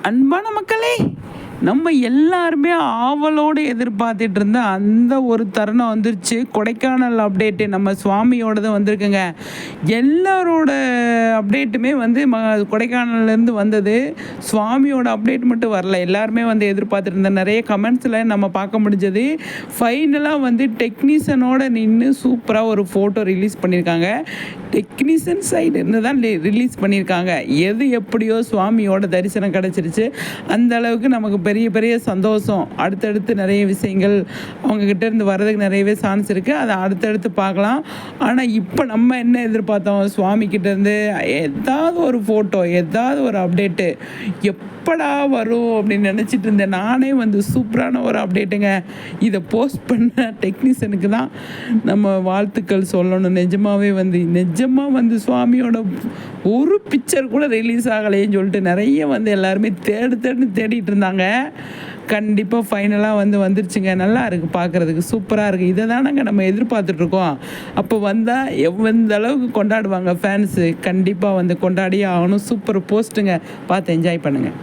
அன்பான மக்களே, நம்ம எல்லாருமே ஆவலோடு எதிர்பார்த்துட்டு இருந்த அந்த ஒரு தருணம் வந்துருச்சு. கொடைக்கானல் அப்டேட்டு நம்ம சுவாமியோடது வந்திருக்குங்க. எல்லாரோட அப்டேட்டுமே வந்து கொடைக்கானல்லேருந்து வந்தது. சுவாமியோட அப்டேட் மட்டும் வரல. எல்லாருமே வந்து எதிர்பார்த்துட்டு இருந்த நிறைய கமெண்ட்ஸில் நம்ம பார்க்க முடிஞ்சது. ஃபைனலாக வந்து டெக்னீஷியனோட நின்று சூப்பராக ஒரு ஃபோட்டோ ரிலீஸ் பண்ணியிருக்காங்க. டெக்னீஷியன் சைடு இருந்து தான் ரிலீஸ் பண்ணியிருக்காங்க. எது எப்படியோ சுவாமியோட தரிசனம் கிடச்சிருச்சு. அந்த அளவுக்கு நமக்கு பெரிய பெரிய சந்தோஷம். அடுத்தடுத்து நிறைய விஷயங்கள் அவங்கக்கிட்ட இருந்து வர்றதுக்கு நிறையவே சான்ஸ் இருக்குது. அதை அடுத்தடுத்து பார்க்கலாம். ஆனால் இப்போ நம்ம என்ன எதிர்பார்த்தோம், சுவாமிக்கிட்டேருந்து ஏதாவது ஒரு ஃபோட்டோ, ஏதாவது ஒரு அப்டேட்டு எப்படா வரும் அப்படின்னு நினச்சிட்டு இருந்தேன். நானே வந்து சூப்பரான ஒரு அப்டேட்டுங்க. இதை போஸ்ட் பண்ண டெக்னீஷியனுக்கு தான் நம்ம வாழ்த்துக்கள் சொல்லணும். நிஜமாக வந்து சுவாமியோட ஒரு பிக்சர் கூட ரிலீஸ் ஆகலைன்னு சொல்லிட்டு நிறைய வந்து எல்லாருமே தேடிட்டு இருந்தாங்க. கண்டிப்பாக ஃபைனலாக வந்துருச்சுங்க. நல்லா இருக்குது, பார்க்குறதுக்கு சூப்பராக இருக்குது. இதை தானங்க நம்ம எதிர்பார்த்துட்ருக்கோம். அப்போ வந்தால் எந்த அளவுக்கு கொண்டாடுவாங்க ஃபேன்ஸு. கண்டிப்பாக வந்து கொண்டாடியே ஆகணும். சூப்பர் போஸ்ட்டுங்க, பார்த்து என்ஜாய் பண்ணுங்கள்.